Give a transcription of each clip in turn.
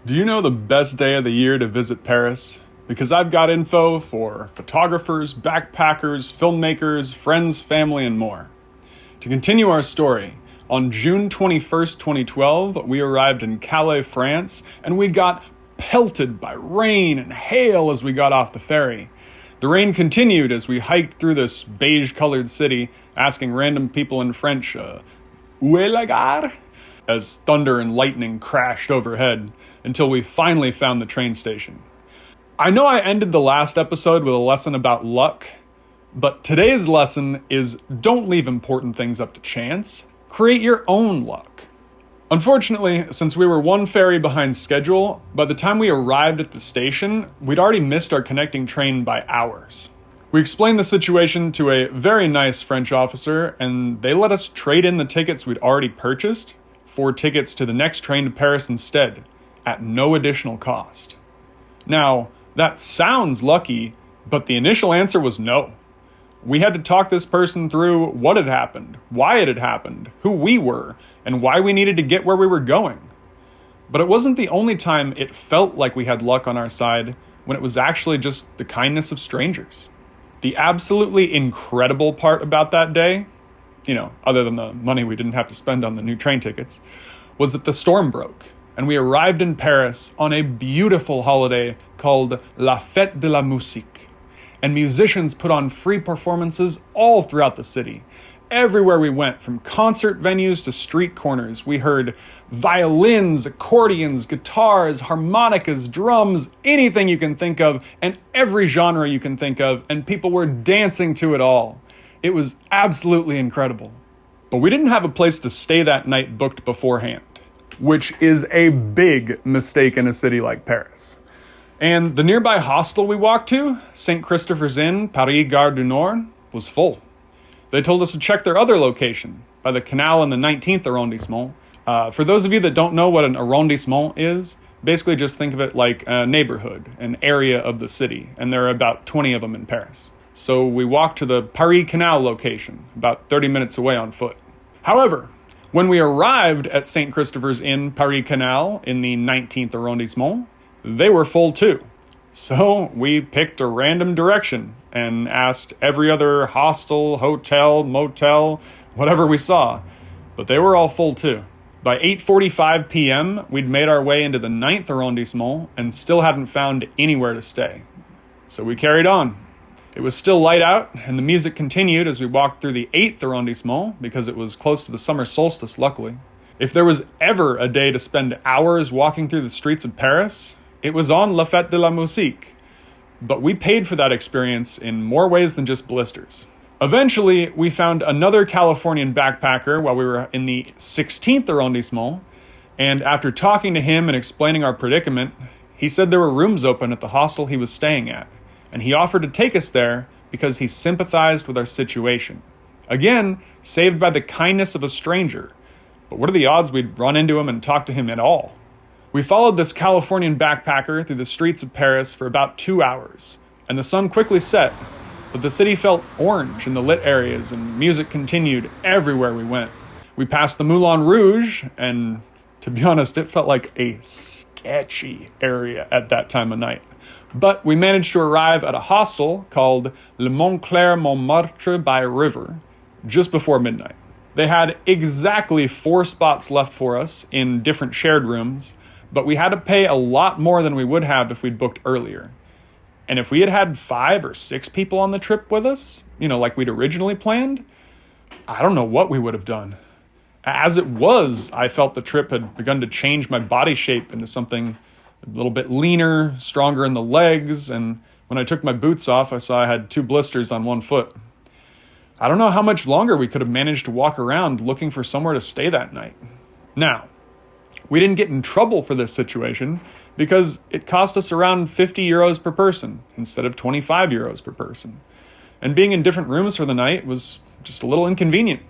Do you know the best day of the year to visit Paris? Because I've got info for photographers, backpackers, filmmakers, friends, family, and more. To continue our story, on June 21st, 2012, we arrived in Calais, France, and we got pelted by rain and hail as we got off the ferry. The rain continued as we hiked through this beige-colored city, asking random people in French, où est la gare? As thunder and lightning crashed overhead, until we finally found the train station. I know I ended the last episode with a lesson about luck, but today's lesson is don't leave important things up to chance. Create your own luck. Unfortunately, since we were one ferry behind schedule, by the time we arrived at the station, we'd already missed our connecting train by hours. We explained the situation to a very nice French officer, and they let us trade in the tickets we'd already purchased for tickets to the next train to Paris instead, at no additional cost. Now, that sounds lucky, but the initial answer was no. We had to talk this person through what had happened, why it had happened, who we were, and why we needed to get where we were going. But it wasn't the only time it felt like we had luck on our side when it was actually just the kindness of strangers. The absolutely incredible part about that day, other than the money we didn't have to spend on the new train tickets, was that the storm broke. And we arrived in Paris on a beautiful holiday called La Fête de la Musique. And musicians put on free performances all throughout the city. Everywhere we went, from concert venues to street corners, we heard violins, accordions, guitars, harmonicas, drums, anything you can think of, and every genre you can think of, and people were dancing to it all. It was absolutely incredible. But we didn't have a place to stay that night booked beforehand, which is a big mistake in a city like Paris. And the nearby hostel we walked to, St. Christopher's Inn, Paris Gare du Nord, was full. They told us to check their other location, by the canal in the 19th arrondissement. For those of you that don't know what an arrondissement is, basically just think of it like a neighborhood, an area of the city, and there are about 20 of them in Paris. So we walked to the Paris Canal location, about 30 minutes away on foot. However, when we arrived at St. Christopher's Inn, Paris Canal, in the 19th arrondissement, they were full too. So we picked a random direction and asked every other hostel, hotel, motel, whatever we saw. But they were all full too. By 8:45 p.m., we'd made our way into the 9th arrondissement and still hadn't found anywhere to stay. So we carried on. It was still light out, and the music continued as we walked through the 8th arrondissement, because it was close to the summer solstice, luckily. If there was ever a day to spend hours walking through the streets of Paris, it was on La Fête de la Musique. But we paid for that experience in more ways than just blisters. Eventually, we found another Californian backpacker while we were in the 16th arrondissement, and after talking to him and explaining our predicament, he said there were rooms open at the hostel he was staying at, and he offered to take us there because he sympathized with our situation. Again, saved by the kindness of a stranger. But what are the odds we'd run into him and talk to him at all? We followed this Californian backpacker through the streets of Paris for about 2 hours, and the sun quickly set, but the city felt orange in the lit areas, and music continued everywhere we went. We passed the Moulin Rouge, and to be honest, it felt like a sketchy area at that time of night. But we managed to arrive at a hostel called Le Montclair Montmartre by River just before midnight. They had exactly 4 spots left for us in different shared rooms, but we had to pay a lot more than we would have if we'd booked earlier. And if we had had 5 or 6 people on the trip with us, like we'd originally planned, I don't know what we would have done. As it was, I felt the trip had begun to change my body shape into something a little bit leaner, stronger in the legs, and when I took my boots off, I saw I had 2 blisters on one foot. I don't know how much longer we could have managed to walk around looking for somewhere to stay that night. Now, we didn't get in trouble for this situation because it cost us around 50 euros per person instead of 25 euros per person. And being in different rooms for the night was just a little inconvenient.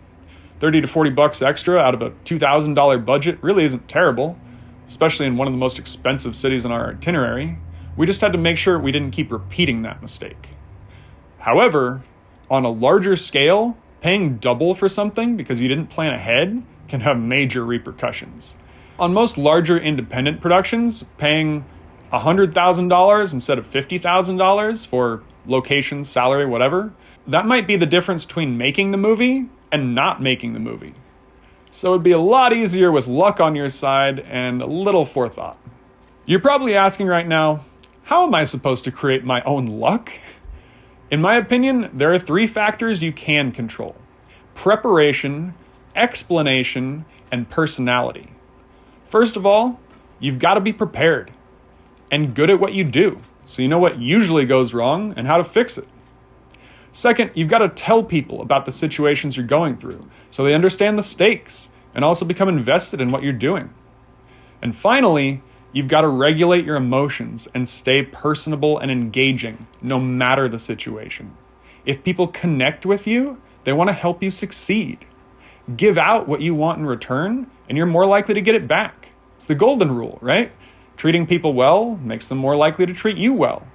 30 to 40 bucks extra out of a $2,000 budget really isn't terrible, especially in one of the most expensive cities on our itinerary. We just had to make sure we didn't keep repeating that mistake. However, on a larger scale, paying double for something because you didn't plan ahead can have major repercussions. On most larger independent productions, paying $100,000 instead of $50,000 for location, salary, whatever, that might be the difference between making the movie and not making the movie. So it'd be a lot easier with luck on your side and a little forethought. You're probably asking right now, how am I supposed to create my own luck? In my opinion, there are 3 factors you can control: preparation, explanation, and personality. First of all, you've got to be prepared and good at what you do, so you know what usually goes wrong and how to fix it. Second, you've got to tell people about the situations you're going through, so they understand the stakes and also become invested in what you're doing. And finally, you've got to regulate your emotions and stay personable and engaging, no matter the situation. If people connect with you, they want to help you succeed. Give out what you want in return, and you're more likely to get it back. It's the golden rule, right? Treating people well makes them more likely to treat you well.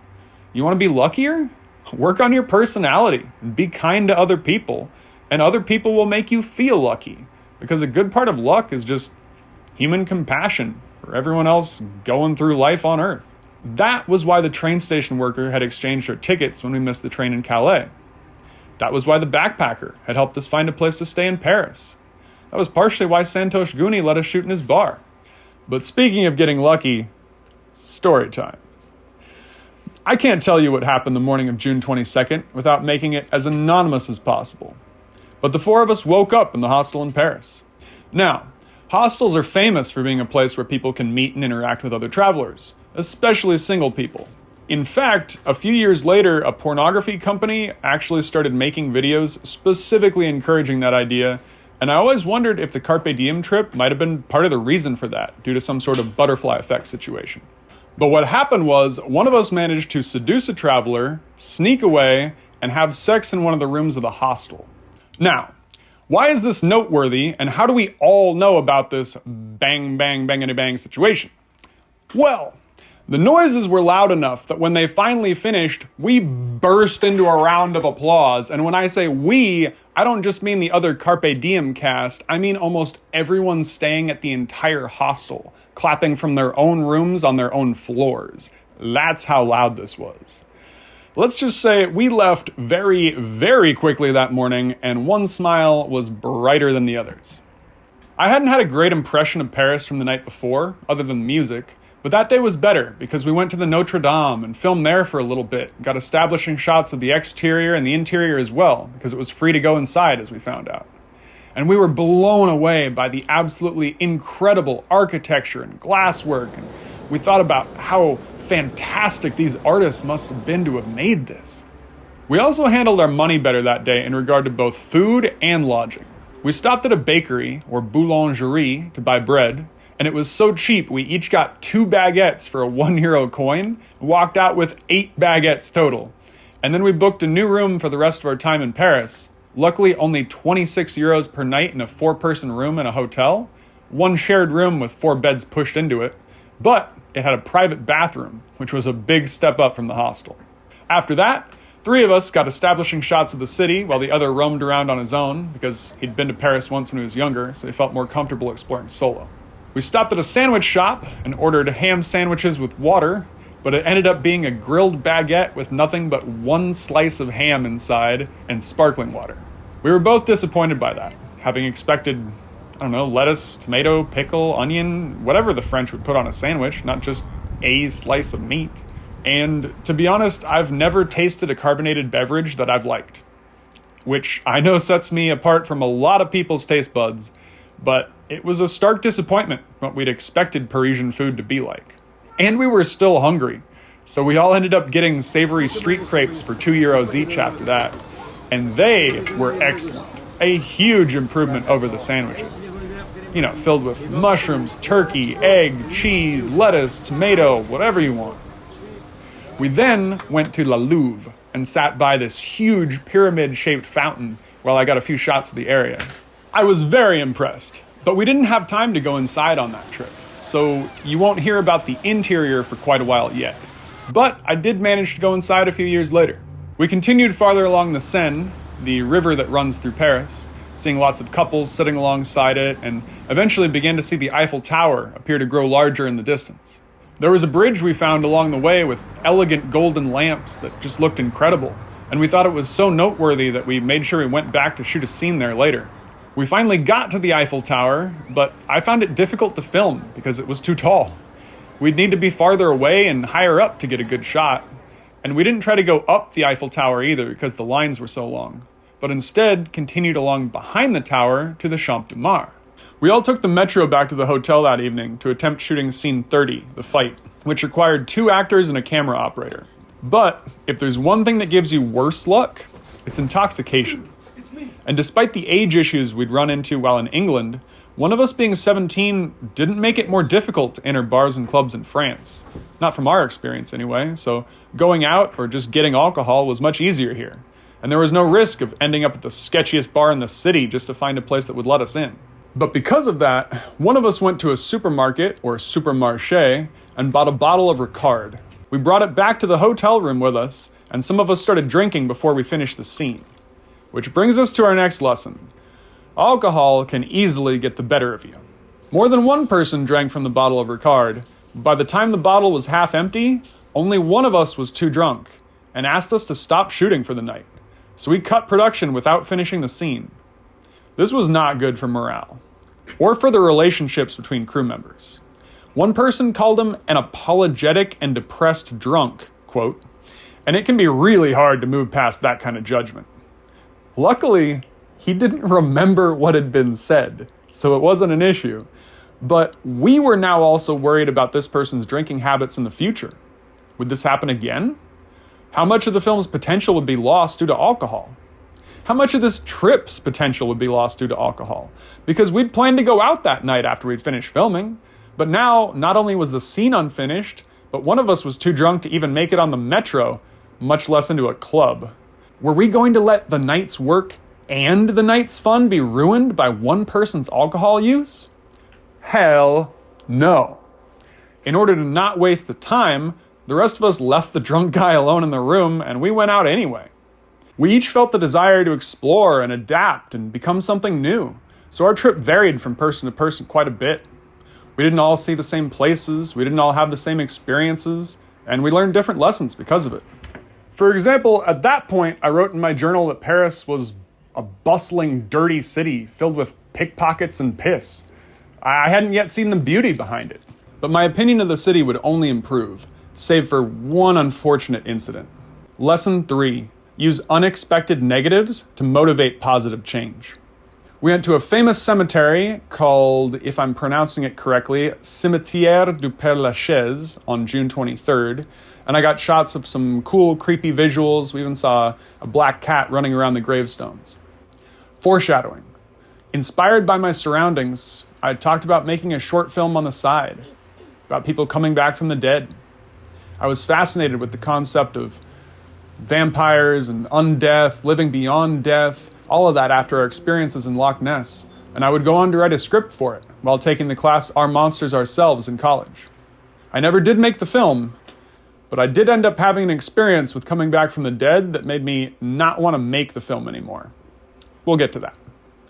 You want to be luckier? Work on your personality and be kind to other people, and other people will make you feel lucky, because a good part of luck is just human compassion for everyone else going through life on Earth. That was why the train station worker had exchanged our tickets when we missed the train in Calais. That was why the backpacker had helped us find a place to stay in Paris. That was partially why Santosh Guni let us shoot in his bar. But speaking of getting lucky, story time. I can't tell you what happened the morning of June 22nd without making it as anonymous as possible. But the 4 of us woke up in the hostel in Paris. Now, hostels are famous for being a place where people can meet and interact with other travelers, especially single people. In fact, a few years later, a pornography company actually started making videos specifically encouraging that idea, and I always wondered if the Carpe Diem trip might have been part of the reason for that, due to some sort of butterfly effect situation. But what happened was, one of us managed to seduce a traveler, sneak away, and have sex in one of the rooms of the hostel. Now, why is this noteworthy, and how do we all know about this bang, bang, bangity bang situation? Well, the noises were loud enough that when they finally finished, we burst into a round of applause. And when I say we, I don't just mean the other Carpe Diem cast, I mean almost everyone staying at the entire hostel, clapping from their own rooms on their own floors. That's how loud this was. Let's just say we left very, very quickly that morning, and one smile was brighter than the others. I hadn't had a great impression of Paris from the night before, other than music, but that day was better because we went to the Notre Dame and filmed there for a little bit, got establishing shots of the exterior and the interior as well, because it was free to go inside, as we found out. And we were blown away by the absolutely incredible architecture and glasswork, and we thought about how fantastic these artists must have been to have made this. We also handled our money better that day in regard to both food and lodging. We stopped at a bakery, or boulangerie, to buy bread, and it was so cheap we each got 2 baguettes for a €1 coin, and walked out with 8 baguettes total. And then we booked a new room for the rest of our time in Paris. Luckily, only €26 per night in a 4-person room in a hotel, one shared room with 4 beds pushed into it, but it had a private bathroom, which was a big step up from the hostel. After that, 3 of us got establishing shots of the city while the other roamed around on his own, because he'd been to Paris once when he was younger, so he felt more comfortable exploring solo. We stopped at a sandwich shop and ordered ham sandwiches with water, but it ended up being a grilled baguette with nothing but 1 slice of ham inside and sparkling water. We were both disappointed by that, having expected, lettuce, tomato, pickle, onion, whatever the French would put on a sandwich, not just a slice of meat. And to be honest, I've never tasted a carbonated beverage that I've liked, which I know sets me apart from a lot of people's taste buds, but it was a stark disappointment from what we'd expected Parisian food to be like. And we were still hungry, so we all ended up getting savory street crepes for €2 each after that, and they were excellent. A huge improvement over the sandwiches. Filled with mushrooms, turkey, egg, cheese, lettuce, tomato, whatever you want. We then went to Louvre and sat by this huge pyramid-shaped fountain while I got a few shots of the area. I was very impressed, but we didn't have time to go inside on that trip, so you won't hear about the interior for quite a while yet. But I did manage to go inside a few years later. We continued farther along the Seine, the river that runs through Paris, seeing lots of couples sitting alongside it, and eventually began to see the Eiffel Tower appear to grow larger in the distance. There was a bridge we found along the way with elegant golden lamps that just looked incredible, and we thought it was so noteworthy that we made sure we went back to shoot a scene there later. We finally got to the Eiffel Tower, but I found it difficult to film because it was too tall. We'd need to be farther away and higher up to get a good shot, and we didn't try to go up the Eiffel Tower either because the lines were so long, but instead continued along behind the tower to the Champ de Mars. We all took the metro back to the hotel that evening to attempt shooting scene 30, the fight, which required 2 actors and a camera operator. But if there's one thing that gives you worse luck, it's intoxication. And despite the age issues we'd run into while in England, one of us being 17 didn't make it more difficult to enter bars and clubs in France. Not from our experience anyway, so going out or just getting alcohol was much easier here. And there was no risk of ending up at the sketchiest bar in the city just to find a place that would let us in. But because of that, one of us went to a supermarket, or supermarché, and bought a bottle of Ricard. We brought it back to the hotel room with us, and some of us started drinking before we finished the scene. Which brings us to our next lesson. Alcohol can easily get the better of you. More than one person drank from the bottle of Ricard. By the time the bottle was half empty, only one of us was too drunk, and asked us to stop shooting for the night. So we cut production without finishing the scene. This was not good for morale, or for the relationships between crew members. One person called him an apologetic and depressed drunk, quote, and it can be really hard to move past that kind of judgment. Luckily, he didn't remember what had been said, so it wasn't an issue. But we were now also worried about this person's drinking habits in the future. Would this happen again? How much of the film's potential would be lost due to alcohol? How much of this trip's potential would be lost due to alcohol? Because we'd planned to go out that night after we'd finished filming, but now not only was the scene unfinished, but one of us was too drunk to even make it on the metro, much less into a club. Were we going to let the night's work and the night's fun be ruined by one person's alcohol use? Hell no. In order to not waste the time, the rest of us left the drunk guy alone in the room and we went out anyway. We each felt the desire to explore and adapt and become something new, so our trip varied from person to person quite a bit. We didn't all see the same places, we didn't all have the same experiences, and we learned different lessons because of it. For example, at that point, I wrote in my journal that Paris was a bustling, dirty city filled with pickpockets and piss. I hadn't yet seen the beauty behind it. But my opinion of the city would only improve, save for one unfortunate incident. Lesson 3. Use unexpected negatives to motivate positive change. We went to a famous cemetery called, if I'm pronouncing it correctly, Cimetière du Père Lachaise on June 23rd, and I got shots of some cool, creepy visuals. We even saw a black cat running around the gravestones. Foreshadowing. Inspired by my surroundings, I talked about making a short film on the side, about people coming back from the dead. I was fascinated with the concept of vampires and undeath, living beyond death, all of that after our experiences in Loch Ness, and I would go on to write a script for it while taking the class Our Monsters Ourselves in college. I never did make the film, but I did end up having an experience with coming back from the dead that made me not want to make the film anymore. We'll get to that.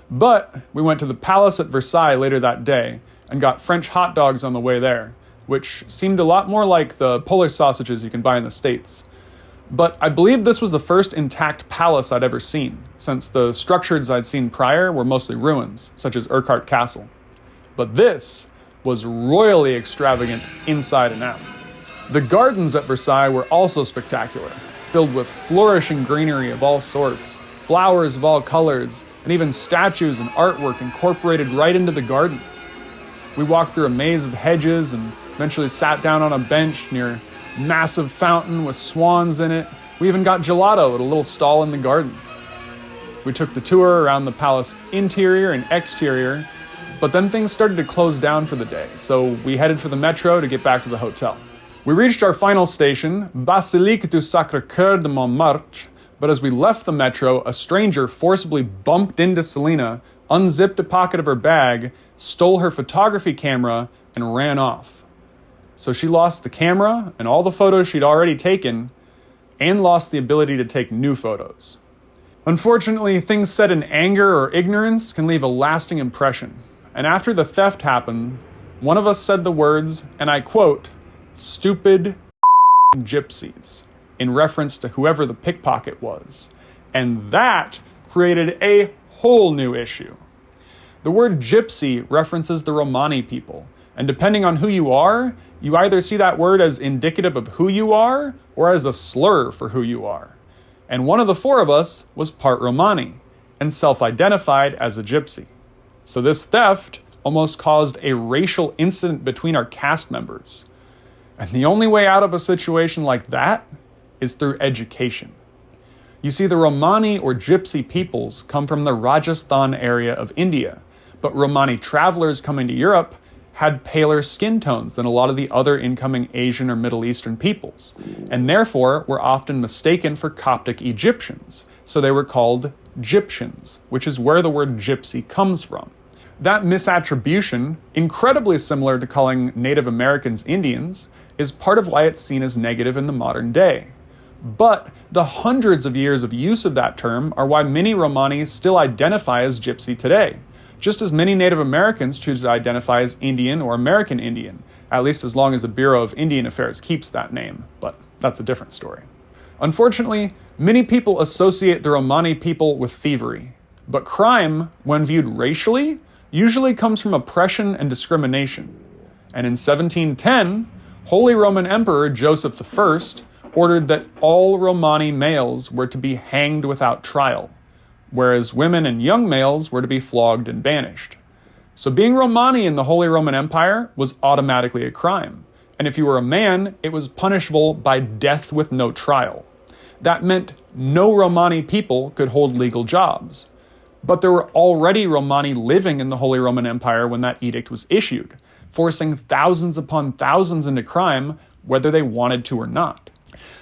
But we went to the palace at Versailles later that day and got French hot dogs on the way there, which seemed a lot more like the Polish sausages you can buy in the States. But I believe this was the first intact palace I'd ever seen, since the structures I'd seen prior were mostly ruins, such as Urquhart Castle. But this was royally extravagant inside and out. The gardens at Versailles were also spectacular, filled with flourishing greenery of all sorts, flowers of all colors, and even statues and artwork incorporated right into the gardens. We walked through a maze of hedges and eventually sat down on a bench near a massive fountain with swans in it. We even got gelato at a little stall in the gardens. We took the tour around the palace interior and exterior, but then things started to close down for the day, so we headed for the metro to get back to the hotel. We reached our final station, Basilique du Sacré-Cœur de Montmartre, but as we left the metro, a stranger forcibly bumped into Selena, unzipped a pocket of her bag, stole her photography camera, and ran off. So she lost the camera and all the photos she'd already taken, and lost the ability to take new photos. Unfortunately, things said in anger or ignorance can leave a lasting impression. And after the theft happened, one of us said the words, and I quote, "stupid gypsies," in reference to whoever the pickpocket was. And that created a whole new issue. The word gypsy references the Romani people, and depending on who you are, you either see that word as indicative of who you are or as a slur for who you are. And one of the four of us was part Romani and self-identified as a gypsy. So this theft almost caused a racial incident between our cast members. And the only way out of a situation like that is through education. You see, the Romani or gypsy peoples come from the Rajasthan area of India, but Romani travelers coming to Europe had paler skin tones than a lot of the other incoming Asian or Middle Eastern peoples, and therefore were often mistaken for Coptic Egyptians, so they were called Gyptians, which is where the word gypsy comes from. That misattribution, incredibly similar to calling Native Americans Indians, is part of why it's seen as negative in the modern day. But the hundreds of years of use of that term are why many Romani still identify as gypsy today, just as many Native Americans choose to identify as Indian or American Indian, at least as long as the Bureau of Indian Affairs keeps that name, but that's a different story. Unfortunately, many people associate the Romani people with thievery, but crime, when viewed racially, usually comes from oppression and discrimination. And in 1710, Holy Roman Emperor Joseph I ordered that all Romani males were to be hanged without trial, whereas women and young males were to be flogged and banished. So being Romani in the Holy Roman Empire was automatically a crime, and if you were a man, it was punishable by death with no trial. That meant no Romani people could hold legal jobs. But there were already Romani living in the Holy Roman Empire when that edict was issued, forcing thousands upon thousands into crime, whether they wanted to or not.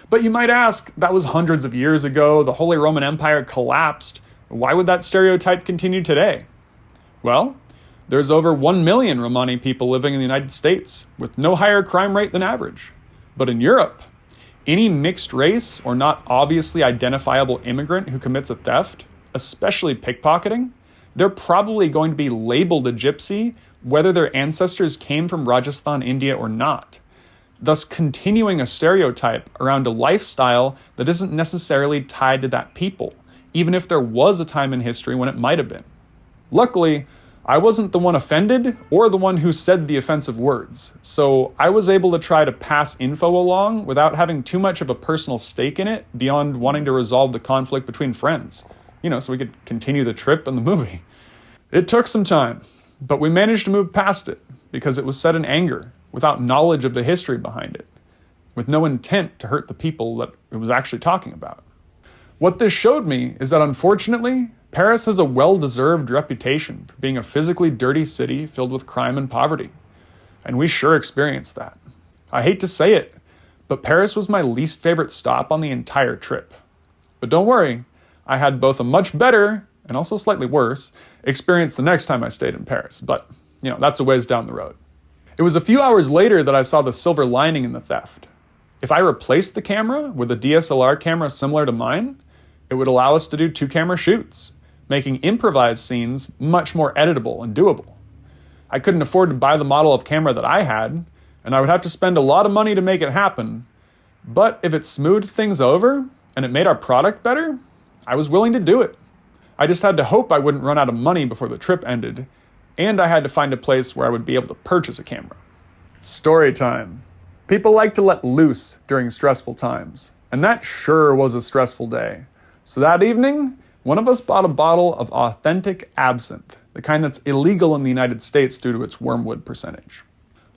But you might ask, that was hundreds of years ago, the Holy Roman Empire collapsed. Why would that stereotype continue today? Well, there's over 1 million Romani people living in the United States, with no higher crime rate than average. But in Europe, any mixed race or not obviously identifiable immigrant who commits a theft, especially pickpocketing, they're probably going to be labeled a gypsy whether their ancestors came from Rajasthan, India or not, thus continuing a stereotype around a lifestyle that isn't necessarily tied to that people, even if there was a time in history when it might have been. Luckily, I wasn't the one offended or the one who said the offensive words, so I was able to try to pass info along without having too much of a personal stake in it beyond wanting to resolve the conflict between friends, so we could continue the trip and the movie. It took some time, but we managed to move past it because it was said in anger, without knowledge of the history behind it, with no intent to hurt the people that it was actually talking about. What this showed me is that unfortunately, Paris has a well-deserved reputation for being a physically dirty city filled with crime and poverty. And we sure experienced that. I hate to say it, but Paris was my least favorite stop on the entire trip. But don't worry, I had both a much better, and also slightly worse, experience the next time I stayed in Paris. But, that's a ways down the road. It was a few hours later that I saw the silver lining in the theft. If I replaced the camera with a DSLR camera similar to mine, it would allow us to do 2-camera shoots, making improvised scenes much more editable and doable. I couldn't afford to buy the model of camera that I had, and I would have to spend a lot of money to make it happen. But if it smoothed things over, and it made our product better, I was willing to do it. I just had to hope I wouldn't run out of money before the trip ended, and I had to find a place where I would be able to purchase a camera. Story time. People like to let loose during stressful times, and that sure was a stressful day. So that evening, one of us bought a bottle of authentic absinthe, the kind that's illegal in the United States due to its wormwood percentage.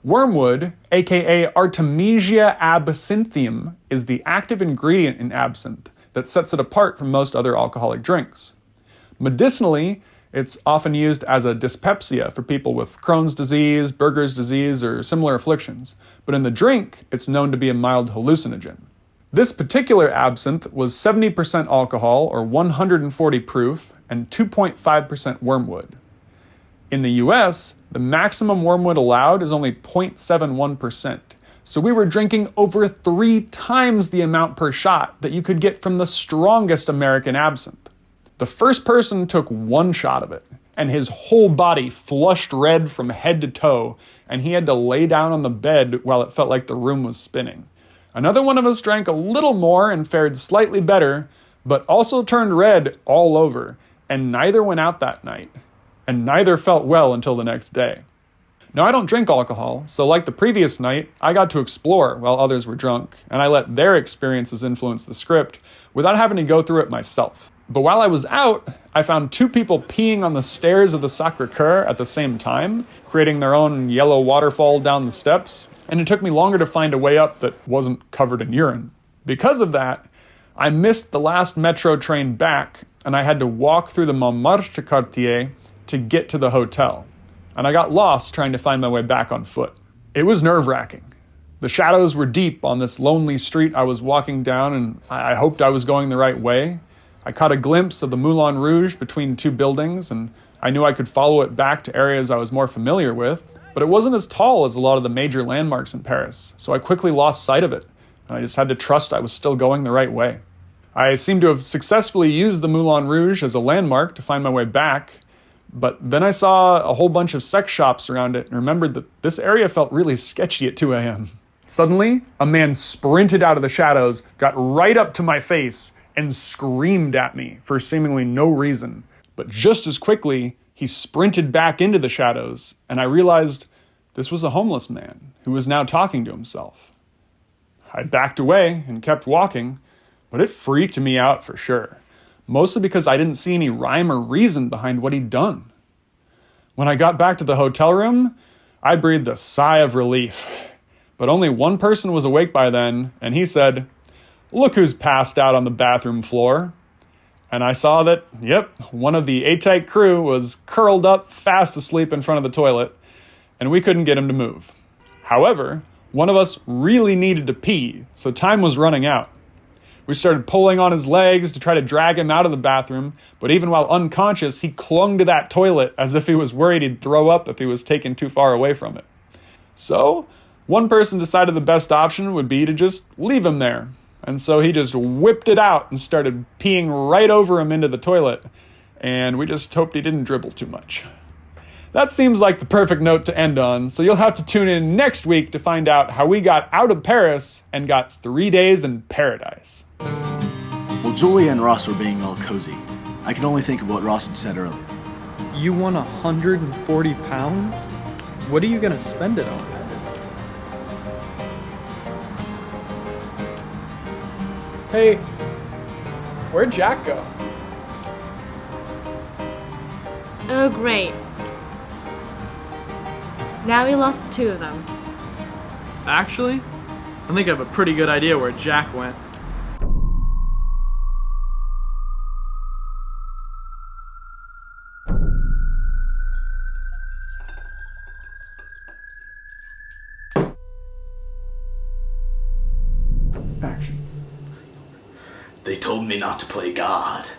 Wormwood, aka Artemisia absinthium, is the active ingredient in absinthe that sets it apart from most other alcoholic drinks. Medicinally, it's often used as a dyspepsia for people with Crohn's disease, Buerger's disease, or similar afflictions, but in the drink, it's known to be a mild hallucinogen. This particular absinthe was 70% alcohol, or 140 proof, and 2.5% wormwood. In the US, the maximum wormwood allowed is only 0.71%, so we were drinking over 3 times the amount per shot that you could get from the strongest American absinthe. The first person took one shot of it, and his whole body flushed red from head to toe, and he had to lay down on the bed while it felt like the room was spinning. Another one of us drank a little more and fared slightly better, but also turned red all over, and neither went out that night, and neither felt well until the next day. Now, I don't drink alcohol, so like the previous night, I got to explore while others were drunk, and I let their experiences influence the script without having to go through it myself. But while I was out, I found two people peeing on the stairs of the Sacré-Cœur at the same time, creating their own yellow waterfall down the steps, and it took me longer to find a way up that wasn't covered in urine. Because of that, I missed the last metro train back, and I had to walk through the Montmartre quartier to get to the hotel. And I got lost trying to find my way back on foot. It was nerve-wracking. The shadows were deep on this lonely street I was walking down, and I hoped I was going the right way. I caught a glimpse of the Moulin Rouge between two buildings, and I knew I could follow it back to areas I was more familiar with, but it wasn't as tall as a lot of the major landmarks in Paris, so I quickly lost sight of it, and I just had to trust I was still going the right way. I seemed to have successfully used the Moulin Rouge as a landmark to find my way back, but then I saw a whole bunch of sex shops around it and remembered that this area felt really sketchy at 2 a.m. Suddenly, a man sprinted out of the shadows, got right up to my face, and screamed at me for seemingly no reason. But just as quickly, he sprinted back into the shadows, and I realized this was a homeless man who was now talking to himself. I backed away and kept walking, but it freaked me out for sure, mostly because I didn't see any rhyme or reason behind what he'd done. When I got back to the hotel room, I breathed a sigh of relief, but only one person was awake by then, and he said, "Look who's passed out on the bathroom floor." And I saw that, yep, one of the A-Tight crew was curled up fast asleep in front of the toilet, and we couldn't get him to move. However, one of us really needed to pee, so time was running out. We started pulling on his legs to try to drag him out of the bathroom, but even while unconscious, he clung to that toilet as if he was worried he'd throw up if he was taken too far away from it. So, one person decided the best option would be to just leave him there. And so he just whipped it out and started peeing right over him into the toilet. And we just hoped he didn't dribble too much. That seems like the perfect note to end on, so you'll have to tune in next week to find out how we got out of Paris and got 3 days in paradise. While Julia and Ross were being all cozy, I could only think of what Ross had said earlier. You won 140 pounds? What are you gonna spend it on? Hey, where'd Jack go? Oh, great. Now we lost 2 of them. Actually, I think I have a pretty good idea where Jack went. Action. They told me not to play God.